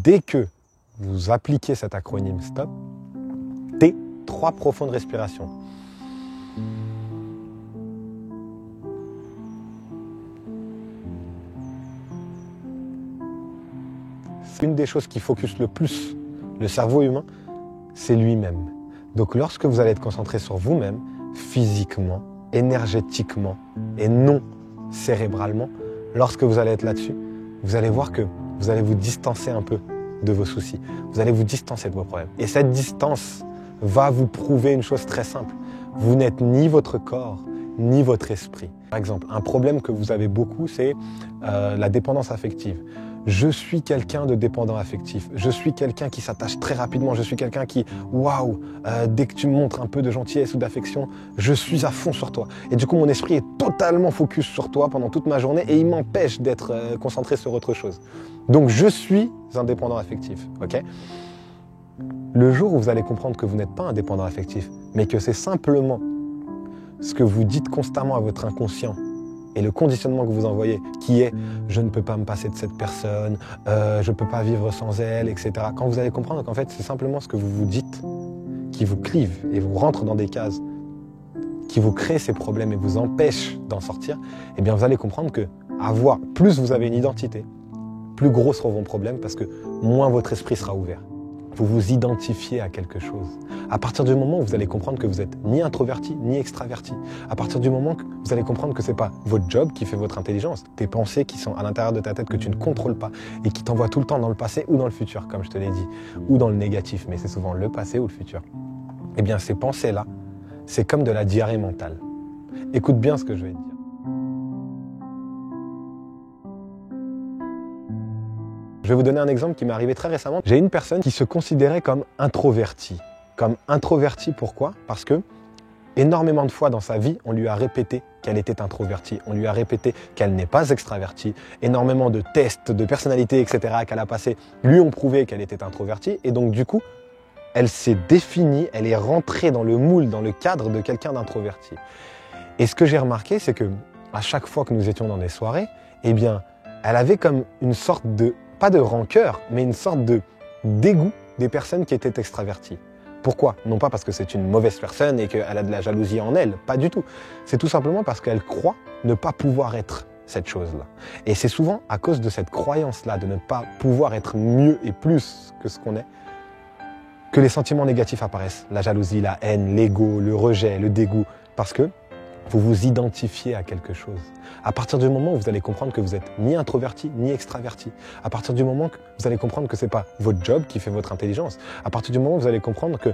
Dès que vous appliquez cet acronyme STOP, T, 3 profondes respirations. Une des choses qui focus le plus le cerveau humain, c'est lui-même. Donc lorsque vous allez être concentré sur vous-même, physiquement, énergétiquement et non cérébralement, lorsque vous allez être là-dessus, vous allez voir que vous allez vous distancer un peu de vos soucis. Vous allez vous distancer de vos problèmes. Et cette distance va vous prouver une chose très simple. Vous n'êtes ni votre corps, ni votre esprit. Par exemple, un problème que vous avez beaucoup, c'est la dépendance affective. Je suis quelqu'un de dépendant affectif. Je suis quelqu'un qui s'attache très rapidement. Je suis quelqu'un qui, waouh, dès que tu me montres un peu de gentillesse ou d'affection, je suis à fond sur toi. Et du coup, mon esprit est totalement focus sur toi pendant toute ma journée et il m'empêche d'être concentré sur autre chose. Donc, je suis un dépendant affectif, ok ? Le jour où vous allez comprendre que vous n'êtes pas un dépendant affectif, mais que c'est simplement ce que vous dites constamment à votre inconscient et le conditionnement que vous envoyez, qui est « je ne peux pas me passer de cette personne, je ne peux pas vivre sans elle, etc. » Quand vous allez comprendre qu'en fait, c'est simplement ce que vous vous dites qui vous clive et vous rentre dans des cases, qui vous crée ces problèmes et vous empêche d'en sortir, eh bien vous allez comprendre que plus vous avez une identité, plus gros seront vos problèmes parce que moins votre esprit sera ouvert. Vous vous identifiez à quelque chose. À partir du moment où vous allez comprendre que vous n'êtes ni introverti ni extraverti, à partir du moment que vous allez comprendre que ce n'est pas votre job qui fait votre intelligence, tes pensées qui sont à l'intérieur de ta tête que tu ne contrôles pas et qui t'envoient tout le temps dans le passé ou dans le futur, comme je te l'ai dit, ou dans le négatif, mais c'est souvent le passé ou le futur. Eh bien, ces pensées-là, c'est comme de la diarrhée mentale. Écoute bien ce que je vais te dire. Je vais vous donner un exemple qui m'est arrivé très récemment. J'ai une personne qui se considérait comme introvertie. Comme introvertie, pourquoi ? Parce que énormément de fois dans sa vie, on lui a répété qu'elle était introvertie. On lui a répété qu'elle n'est pas extravertie. Énormément de tests de personnalité, etc. qu'elle a passé lui ont prouvé qu'elle était introvertie. Et donc du coup, elle s'est définie, elle est rentrée dans le moule, dans le cadre de quelqu'un d'introverti. Et ce que j'ai remarqué, c'est que à chaque fois que nous étions dans des soirées, eh bien, elle avait comme une sorte de pas de rancœur, mais une sorte de dégoût des personnes qui étaient extraverties. Pourquoi ? Non pas parce que c'est une mauvaise personne et qu'elle a de la jalousie en elle, pas du tout. C'est tout simplement parce qu'elle croit ne pas pouvoir être cette chose-là. Et c'est souvent à cause de cette croyance-là, de ne pas pouvoir être mieux et plus que ce qu'on est, que les sentiments négatifs apparaissent. La jalousie, la haine, l'ego, le rejet, le dégoût. Parce que vous vous identifiez à quelque chose. À partir du moment où vous allez comprendre que vous êtes ni introverti ni extraverti, à partir du moment que vous allez comprendre que c'est pas votre job qui fait votre intelligence, à partir du moment où vous allez comprendre que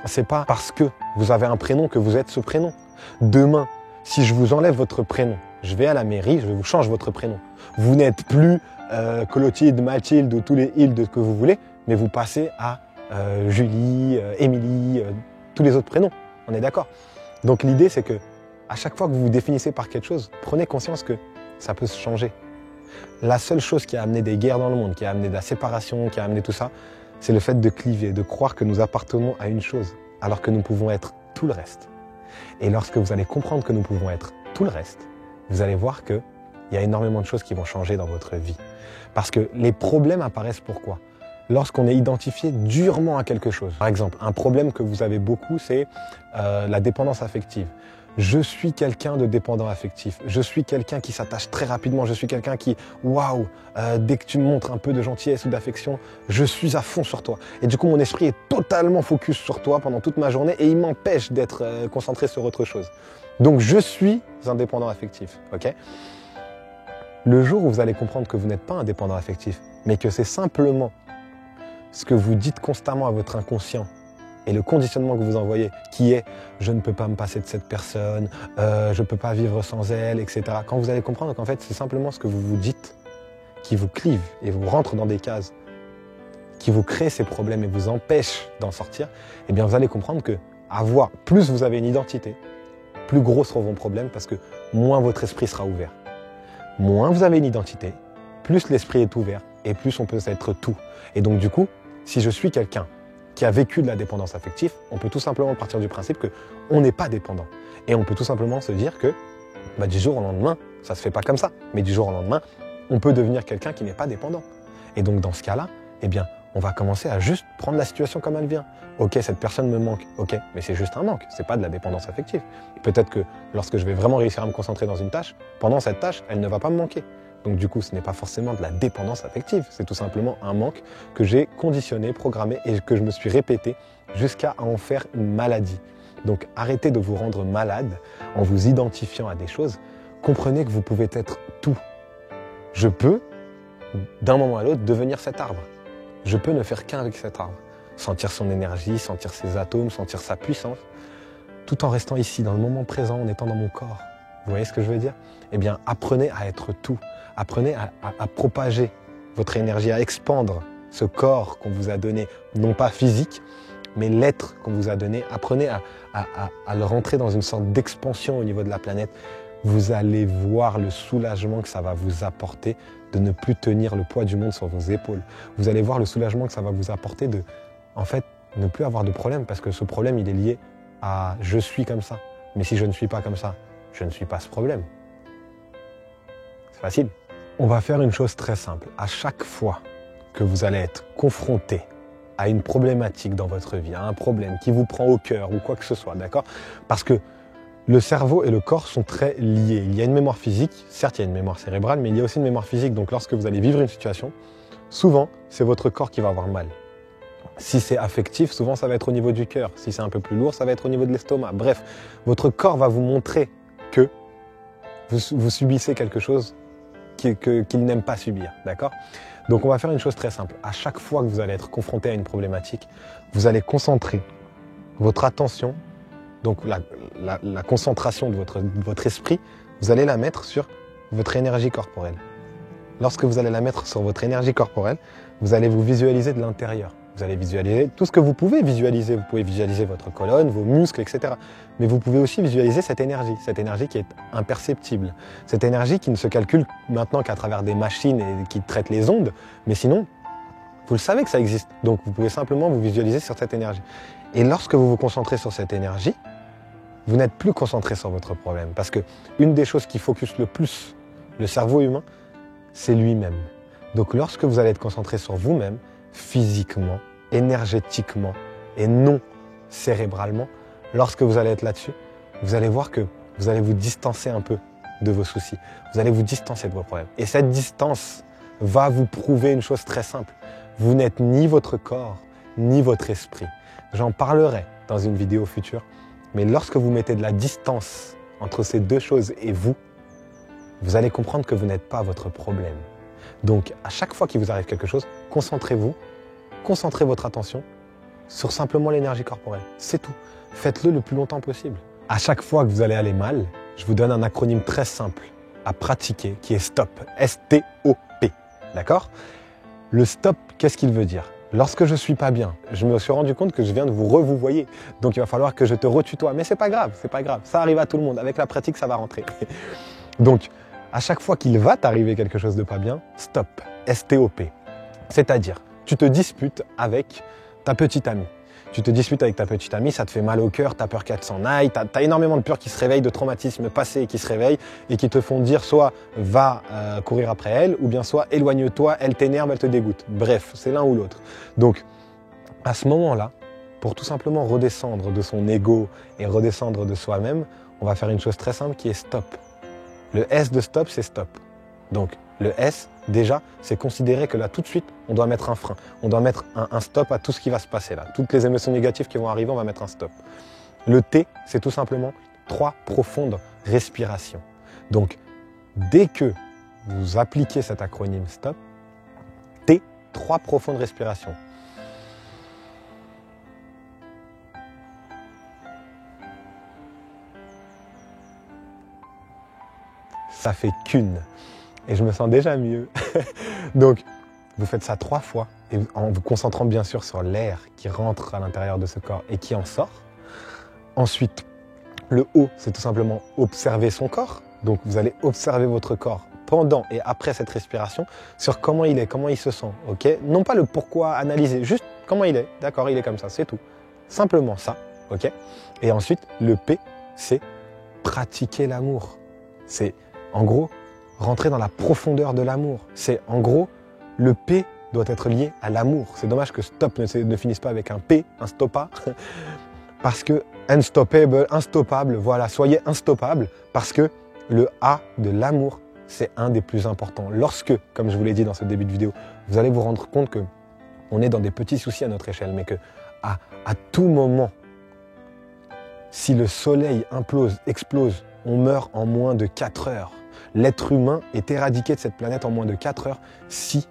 c'est pas parce que vous avez un prénom que vous êtes ce prénom. Demain, si je vous enlève votre prénom, je vais à la mairie, je vais vous changer votre prénom. Vous n'êtes plus Clotilde, Mathilde ou tous les Hildes que vous voulez, mais vous passez à Julie, Émilie, tous les autres prénoms. On est d'accord ? Donc l'idée, c'est que à chaque fois que vous vous définissez par quelque chose, prenez conscience que ça peut se changer. La seule chose qui a amené des guerres dans le monde, qui a amené de la séparation, qui a amené tout ça, c'est le fait de cliver, de croire que nous appartenons à une chose, alors que nous pouvons être tout le reste. Et lorsque vous allez comprendre que nous pouvons être tout le reste, vous allez voir qu'il y a énormément de choses qui vont changer dans votre vie. Parce que les problèmes apparaissent pourquoi ? Lorsqu'on est identifié durement à quelque chose. Par exemple, un problème que vous avez beaucoup, c'est la dépendance affective. Je suis quelqu'un de dépendant affectif. Je suis quelqu'un qui s'attache très rapidement. Je suis quelqu'un qui, waouh, dès que tu me montres un peu de gentillesse ou d'affection, je suis à fond sur toi. Et du coup, mon esprit est totalement focus sur toi pendant toute ma journée et il m'empêche d'être concentré sur autre chose. Donc, je suis un dépendant affectif, ok ? Le jour où vous allez comprendre que vous n'êtes pas un dépendant affectif, mais que c'est simplement ce que vous dites constamment à votre inconscient et le conditionnement que vous envoyez, qui est « je ne peux pas me passer de cette personne, je ne peux pas vivre sans elle, etc. » Quand vous allez comprendre qu'en fait, c'est simplement ce que vous vous dites qui vous clive et vous rentre dans des cases, qui vous crée ces problèmes et vous empêche d'en sortir, eh bien vous allez comprendre que plus vous avez une identité, plus gros seront vos problèmes parce que moins votre esprit sera ouvert. Moins vous avez une identité, plus l'esprit est ouvert et plus on peut être tout. Et donc du coup, si je suis quelqu'un qui a vécu de la dépendance affective, on peut tout simplement partir du principe qu'on n'est pas dépendant. Et on peut tout simplement se dire que du jour au lendemain, ça ne se fait pas comme ça, mais du jour au lendemain, on peut devenir quelqu'un qui n'est pas dépendant. Et donc dans ce cas-là, eh bien, on va commencer à juste prendre la situation comme elle vient. Ok, cette personne me manque, ok, mais c'est juste un manque, c'est pas de la dépendance affective. Peut-être que lorsque je vais vraiment réussir à me concentrer dans une tâche, pendant cette tâche, elle ne va pas me manquer. Donc du coup, ce n'est pas forcément de la dépendance affective, c'est tout simplement un manque que j'ai conditionné, programmé et que je me suis répété jusqu'à en faire une maladie. Donc arrêtez de vous rendre malade en vous identifiant à des choses. Comprenez que vous pouvez être tout. Je peux, d'un moment à l'autre, devenir cet arbre. Je peux ne faire qu'un avec cet arbre. Sentir son énergie, sentir ses atomes, sentir sa puissance, tout en restant ici, dans le moment présent, en étant dans mon corps. Vous voyez ce que je veux dire? Eh bien, apprenez à être tout. Apprenez à propager votre énergie, à expandre ce corps qu'on vous a donné, non pas physique, mais l'être qu'on vous a donné. Apprenez à le rentrer dans une sorte d'expansion au niveau de la planète. Vous allez voir le soulagement que ça va vous apporter de ne plus tenir le poids du monde sur vos épaules. Vous allez voir le soulagement que ça va vous apporter de, en fait, ne plus avoir de problème, parce que ce problème, il est lié à « je suis comme ça ». Mais si je ne suis pas comme ça, je ne suis pas ce problème. C'est facile. On va faire une chose très simple. À chaque fois que vous allez être confronté à une problématique dans votre vie, à un problème qui vous prend au cœur ou quoi que ce soit, d'accord? Parce que le cerveau et le corps sont très liés. Il y a une mémoire physique, certes il y a une mémoire cérébrale, mais il y a aussi une mémoire physique. Donc lorsque vous allez vivre une situation, souvent c'est votre corps qui va avoir mal. Si c'est affectif, souvent ça va être au niveau du cœur. Si c'est un peu plus lourd, ça va être au niveau de l'estomac. Bref, votre corps va vous montrer que vous subissez quelque chose qu'il n'aime pas subir, d'accord? Donc on va faire une chose très simple. À chaque fois que vous allez être confronté à une problématique, vous allez concentrer votre attention, donc la concentration de votre esprit, vous allez la mettre sur votre énergie corporelle. Lorsque vous allez la mettre sur votre énergie corporelle, vous allez vous visualiser de l'intérieur. Vous allez visualiser tout ce que vous pouvez visualiser. Vous pouvez visualiser votre colonne, vos muscles, etc. Mais vous pouvez aussi visualiser cette énergie qui est imperceptible. Cette énergie qui ne se calcule maintenant qu'à travers des machines et qui traitent les ondes. Mais sinon, vous le savez que ça existe. Donc vous pouvez simplement vous visualiser sur cette énergie. Et lorsque vous vous concentrez sur cette énergie, vous n'êtes plus concentré sur votre problème. Parce que une des choses qui focus le plus le cerveau humain, c'est lui-même. Donc lorsque vous allez être concentré sur vous-même, physiquement, énergétiquement et non cérébralement, lorsque vous allez être là-dessus, vous allez voir que vous allez vous distancer un peu de vos soucis. Vous allez vous distancer de vos problèmes. Et cette distance va vous prouver une chose très simple. Vous n'êtes ni votre corps, ni votre esprit. J'en parlerai dans une vidéo future. Mais lorsque vous mettez de la distance entre ces deux choses et vous allez comprendre que vous n'êtes pas votre problème. Donc, à chaque fois qu'il vous arrive quelque chose, concentrez-vous, concentrez votre attention sur simplement l'énergie corporelle. C'est tout. Faites-le le plus longtemps possible. À chaque fois que vous allez aller mal, je vous donne un acronyme très simple à pratiquer qui est STOP. S-T-O-P. D'accord? Le STOP, qu'est-ce qu'il veut dire? Lorsque je suis pas bien, je me suis rendu compte que je viens de vous revoyer. Donc il va falloir que je te retutoie. Mais c'est pas grave, c'est pas grave. Ça arrive à tout le monde. Avec la pratique, ça va rentrer. Donc, à chaque fois qu'il va t'arriver quelque chose de pas bien, stop. S-T-O-P. C'est-à-dire, tu te disputes avec ta petite amie. Tu te disputes avec ta petite amie, ça te fait mal au cœur, tu as peur qu'elle s'en aille, tu as énormément de peurs qui se réveillent, de traumatismes passés qui se réveillent et qui te font dire soit va courir après elle ou bien soit éloigne-toi, elle t'énerve, elle te dégoûte. Bref, c'est l'un ou l'autre. Donc, à ce moment-là, pour tout simplement redescendre de son ego et redescendre de soi-même, on va faire une chose très simple qui est stop. Le S de stop, c'est stop. Donc, le S, déjà, c'est considérer que là, tout de suite, on doit mettre un frein. On doit mettre un stop à tout ce qui va se passer là. Toutes les émotions négatives qui vont arriver, on va mettre un stop. Le T, c'est tout simplement 3 profondes respirations. Donc, dès que vous appliquez cet acronyme STOP, T, 3 profondes respirations. Ça fait qu'une. Et je me sens déjà mieux. Donc, vous faites ça 3 fois, et en vous concentrant bien sûr sur l'air qui rentre à l'intérieur de ce corps et qui en sort. Ensuite, le O, c'est tout simplement observer son corps. Donc, vous allez observer votre corps pendant et après cette respiration sur comment il est, comment il se sent. Ok? Non pas le pourquoi analyser, juste comment il est. D'accord, il est comme ça, c'est tout. Simplement ça. Ok? Et ensuite, le P, c'est pratiquer l'amour. C'est, en gros, rentrer dans la profondeur de l'amour. C'est en gros le P doit être lié à l'amour. C'est dommage que stop ne finisse pas avec un P, un stoppa, parce que unstoppable, voilà, soyez instoppable, parce que le A de l'amour, c'est un des plus importants. Lorsque, comme je vous l'ai dit dans ce début de vidéo, vous allez vous rendre compte que on est dans des petits soucis à notre échelle, mais que à tout moment, si le soleil explose, on meurt en moins de 4 heures. L'être humain est éradiqué de cette planète en moins de 4 heures si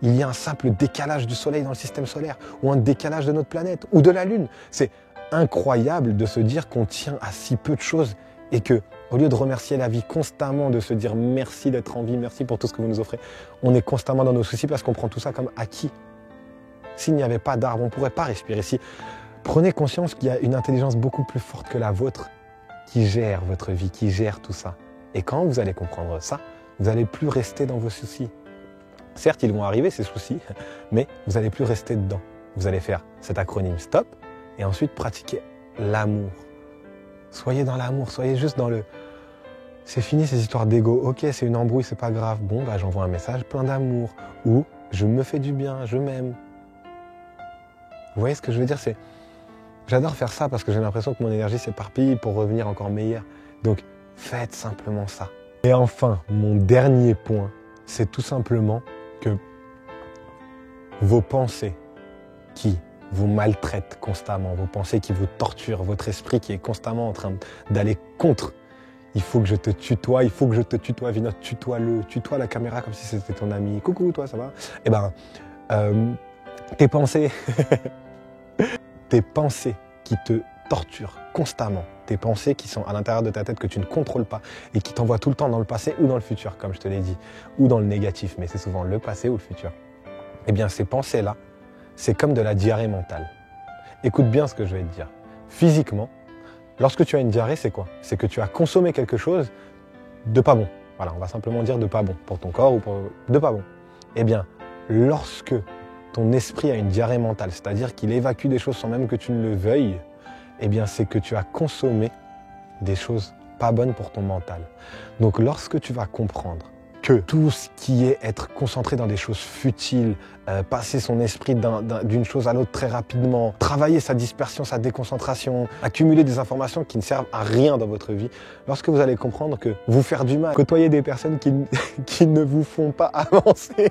il y a un simple décalage du soleil dans le système solaire, ou un décalage de notre planète, ou de la Lune. C'est incroyable de se dire qu'on tient à si peu de choses et que, au lieu de remercier la vie constamment, de se dire merci d'être en vie, merci pour tout ce que vous nous offrez, on est constamment dans nos soucis parce qu'on prend tout ça comme acquis. S'il n'y avait pas d'arbre, on ne pourrait pas respirer. Prenez conscience qu'il y a une intelligence beaucoup plus forte que la vôtre qui gère votre vie, qui gère tout ça. Et quand vous allez comprendre ça, vous n'allez plus rester dans vos soucis. Certes, ils vont arriver, ces soucis, mais vous n'allez plus rester dedans. Vous allez faire cet acronyme STOP et ensuite pratiquer l'amour. Soyez dans l'amour, soyez juste dans le... C'est fini ces histoires d'ego. Ok, c'est une embrouille, c'est pas grave. Bon, bah, j'envoie un message plein d'amour. Ou je me fais du bien, je m'aime. Vous voyez ce que je veux dire? J'adore faire ça parce que j'ai l'impression que mon énergie s'éparpille pour revenir encore meilleur. Donc, faites simplement ça. Et enfin, mon dernier point, c'est tout simplement que vos pensées qui vous maltraitent constamment, vos pensées qui vous torturent, votre esprit qui est constamment en train d'aller contre. Il faut que je te tutoie, il faut que je te tutoie, Vinod, tutoie-le, tutoie la caméra comme si c'était ton ami. Coucou, toi, ça va? Eh ben, tes pensées, tes pensées qui te torturent constamment, tes pensées qui sont à l'intérieur de ta tête que tu ne contrôles pas et qui t'envoient tout le temps dans le passé ou dans le futur, comme je te l'ai dit, ou dans le négatif, mais c'est souvent le passé ou le futur. Eh bien, ces pensées-là, c'est comme de la diarrhée mentale. Écoute bien ce que je vais te dire. Physiquement, lorsque tu as une diarrhée, c'est quoi? C'est que tu as consommé quelque chose de pas bon. Voilà, on va simplement dire de pas bon, pour ton corps ou de pas bon. Eh bien, lorsque ton esprit a une diarrhée mentale, c'est-à-dire qu'il évacue des choses sans même que tu ne le veuilles, eh bien, c'est que tu as consommé des choses pas bonnes pour ton mental. Donc, lorsque tu vas comprendre que tout ce qui est être concentré dans des choses futiles, passer son esprit d'une chose à l'autre très rapidement, travailler sa dispersion, sa déconcentration, accumuler des informations qui ne servent à rien dans votre vie, lorsque vous allez comprendre que vous faire du mal, côtoyer des personnes qui ne vous font pas avancer.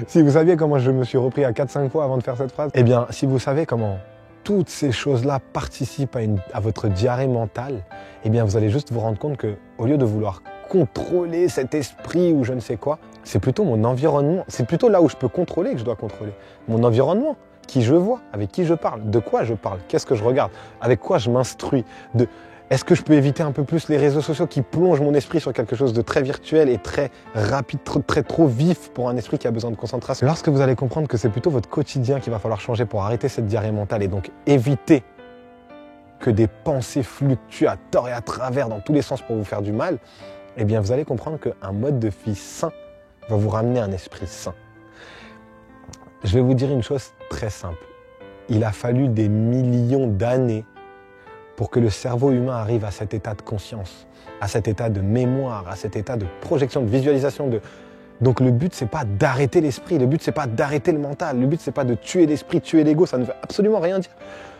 Si vous saviez comment je me suis repris à 4-5 fois avant de faire cette phrase, eh bien, si vous savez comment toutes ces choses-là participent à votre diarrhée mentale, eh bien, vous allez juste vous rendre compte que, au lieu de vouloir contrôler cet esprit ou je ne sais quoi, c'est plutôt mon environnement, c'est plutôt là où je peux contrôler que je dois contrôler. Mon environnement, qui je vois, avec qui je parle, de quoi je parle, qu'est-ce que je regarde, avec quoi je m'instruis, est-ce que je peux éviter un peu plus les réseaux sociaux qui plongent mon esprit sur quelque chose de très virtuel et très rapide, trop vif pour un esprit qui a besoin de concentration. Lorsque vous allez comprendre que c'est plutôt votre quotidien qu'il va falloir changer pour arrêter cette diarrhée mentale et donc éviter que des pensées fluctuent à tort et à travers dans tous les sens pour vous faire du mal, eh bien vous allez comprendre qu'un mode de vie sain va vous ramener un esprit sain. Je vais vous dire une chose très simple. Il a fallu des millions d'années pour que le cerveau humain arrive à cet état de conscience, à cet état de mémoire, à cet état de projection, de visualisation. Donc le but, c'est pas d'arrêter l'esprit, le but, c'est pas d'arrêter le mental, le but, c'est pas de tuer l'esprit, tuer l'ego, ça ne veut absolument rien dire.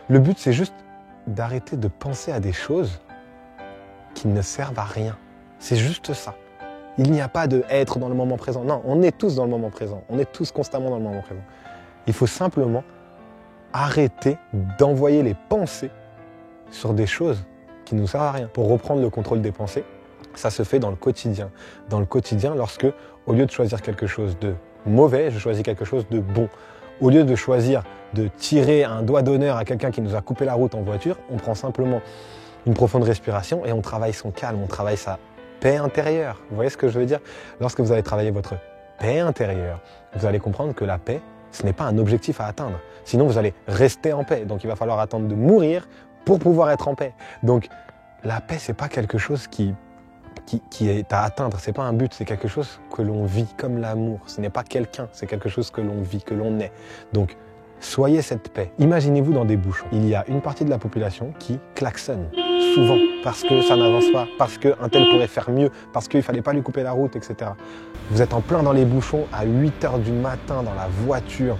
Le but, c'est juste d'arrêter de penser à des choses qui ne servent à rien. C'est juste ça. Il n'y a pas de être dans le moment présent. Non, on est tous dans le moment présent. On est tous constamment dans le moment présent. Il faut simplement arrêter d'envoyer les pensées sur des choses qui ne nous servent à rien. Pour reprendre le contrôle des pensées, ça se fait dans le quotidien. Dans le quotidien, lorsque, au lieu de choisir quelque chose de mauvais, je choisis quelque chose de bon. Au lieu de choisir de tirer un doigt d'honneur à quelqu'un qui nous a coupé la route en voiture, on prend simplement une profonde respiration et on travaille son calme, on travaille sa paix intérieure. Vous voyez ce que je veux dire? Lorsque vous allez travailler votre paix intérieure, vous allez comprendre que la paix, ce n'est pas un objectif à atteindre. Sinon, vous allez rester en paix. Donc, il va falloir attendre de mourir pour pouvoir être en paix. Donc, la paix, c'est pas quelque chose qui est à atteindre. C'est pas un but, c'est quelque chose que l'on vit comme l'amour. Ce n'est pas quelqu'un, c'est quelque chose que l'on vit, que l'on est. Donc, Soyez cette paix. Imaginez-vous dans des bouchons. Il y a une partie de la population qui klaxonne souvent parce que ça n'avance pas, parce qu'un tel pourrait faire mieux, parce qu'il ne fallait pas lui couper la route, etc. Vous êtes en plein dans les bouchons à 8 h du matin dans la voiture.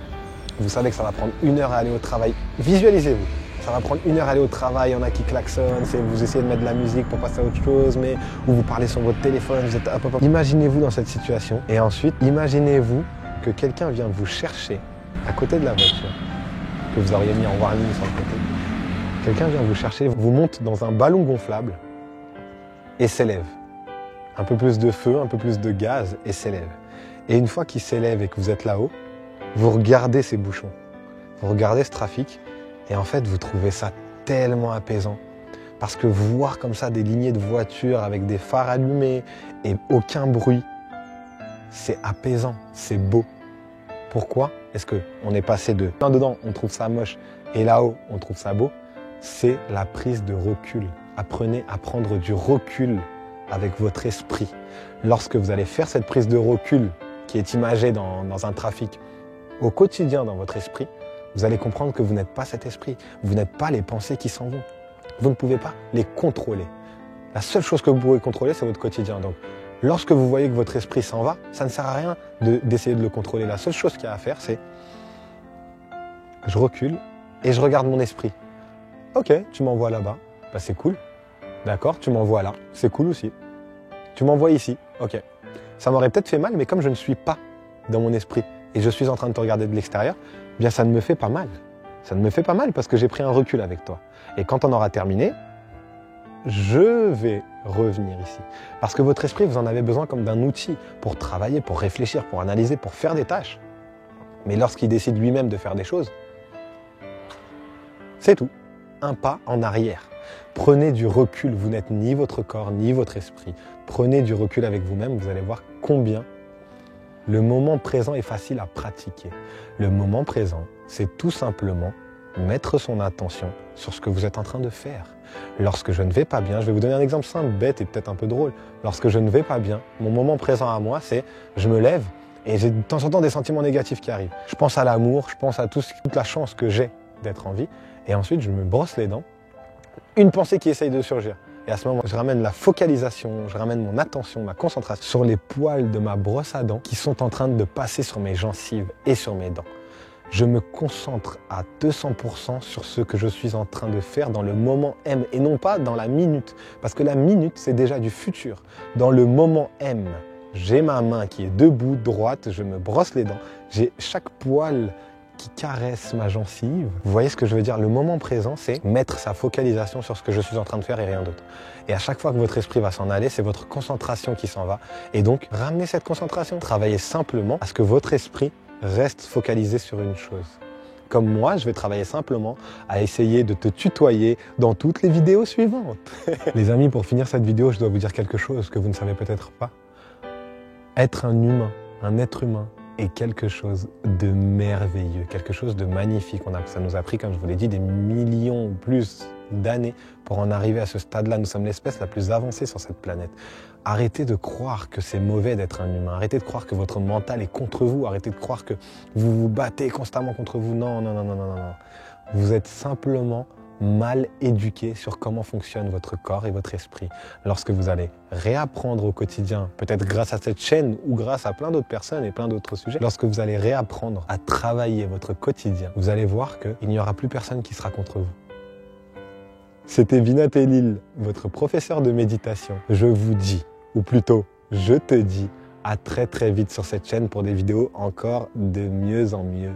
Vous savez que ça va prendre 1 heure à aller au travail. Visualisez-vous. Ça va prendre 1 heure à aller au travail, il y en a qui klaxonnent, vous essayez de mettre de la musique pour passer à autre chose, ou vous parlez sur votre téléphone, vous êtes hop. Imaginez-vous dans cette situation et ensuite, imaginez-vous que quelqu'un vient vous chercher à côté de la voiture, que vous auriez mis en warning sur le côté. Quelqu'un vient vous chercher, vous monte dans un ballon gonflable et s'élève. Un peu plus de feu, un peu plus de gaz et s'élève. Et une fois qu'il s'élève et que vous êtes là-haut, vous regardez ces bouchons, vous regardez ce trafic et en fait vous trouvez ça tellement apaisant. Parce que voir comme ça des lignées de voitures avec des phares allumés et aucun bruit, c'est apaisant, c'est beau. Pourquoi est-ce qu'on est passé de là-dedans, on trouve ça moche, et là-haut, on trouve ça beau? C'est la prise de recul. Apprenez à prendre du recul avec votre esprit. Lorsque vous allez faire cette prise de recul qui est imagée dans un trafic au quotidien dans votre esprit, vous allez comprendre que vous n'êtes pas cet esprit. Vous n'êtes pas les pensées qui s'en vont. Vous ne pouvez pas les contrôler. La seule chose que vous pouvez contrôler, c'est votre quotidien. Donc, lorsque vous voyez que votre esprit s'en va, ça ne sert à rien d'essayer de le contrôler. La seule chose qu'il y a à faire, c'est je recule et je regarde mon esprit. Ok, tu m'envoies là-bas, bah c'est cool. D'accord, tu m'envoies là, c'est cool aussi. Tu m'envoies ici, ok. Ça m'aurait peut-être fait mal, mais comme je ne suis pas dans mon esprit et je suis en train de te regarder de l'extérieur, eh bien ça ne me fait pas mal. Ça ne me fait pas mal parce que j'ai pris un recul avec toi. Et quand on aura terminé, je vais revenir ici. Parce que votre esprit, vous en avez besoin comme d'un outil pour travailler, pour réfléchir, pour analyser, pour faire des tâches. Mais lorsqu'il décide lui-même de faire des choses, c'est tout. Un pas en arrière. Prenez du recul. Vous n'êtes ni votre corps, ni votre esprit. Prenez du recul avec vous-même. Vous allez voir combien le moment présent est facile à pratiquer. Le moment présent, c'est tout simplement mettre son attention sur ce que vous êtes en train de faire. Lorsque je ne vais pas bien, je vais vous donner un exemple simple, bête et peut-être un peu drôle. Lorsque je ne vais pas bien, mon moment présent à moi, c'est je me lève et j'ai de temps en temps des sentiments négatifs qui arrivent. Je pense à l'amour, je pense à toute la chance que j'ai d'être en vie et ensuite je me brosse les dents. Une pensée qui essaye de surgir. Et à ce moment, je ramène la focalisation, je ramène mon attention, ma concentration sur les poils de ma brosse à dents qui sont en train de passer sur mes gencives et sur mes dents. Je me concentre à 200% sur ce que je suis en train de faire dans le moment M et non pas dans la minute. Parce que la minute, c'est déjà du futur. Dans le moment M, j'ai ma main qui est debout, droite, je me brosse les dents. J'ai chaque poil qui caresse ma gencive. Vous voyez ce que je veux dire? Le moment présent, c'est mettre sa focalisation sur ce que je suis en train de faire et rien d'autre. Et à chaque fois que votre esprit va s'en aller, c'est votre concentration qui s'en va. Et donc, ramenez cette concentration. Travaillez simplement à ce que votre esprit reste focalisé sur une chose. Comme moi, je vais travailler simplement à essayer de te tutoyer dans toutes les vidéos suivantes. Les amis, pour finir cette vidéo, je dois vous dire quelque chose que vous ne savez peut-être pas. Être un humain, un être humain, est quelque chose de merveilleux, quelque chose de magnifique. Ça nous a pris, comme je vous l'ai dit, des millions ou plus d'années pour en arriver à ce stade-là. Nous sommes l'espèce la plus avancée sur cette planète. Arrêtez de croire que c'est mauvais d'être un humain. Arrêtez de croire que votre mental est contre vous. Arrêtez de croire que vous vous battez constamment contre vous. Non, non, non, non, non, non. Vous êtes simplement mal éduqué sur comment fonctionne votre corps et votre esprit. Lorsque vous allez réapprendre au quotidien, peut-être grâce à cette chaîne ou grâce à plein d'autres personnes et plein d'autres sujets, lorsque vous allez réapprendre à travailler votre quotidien, vous allez voir qu'il n'y aura plus personne qui sera contre vous. C'était Vinat Elil, votre professeur de méditation. Je vous dis, ou plutôt, je te dis, à très très vite sur cette chaîne pour des vidéos encore de mieux en mieux.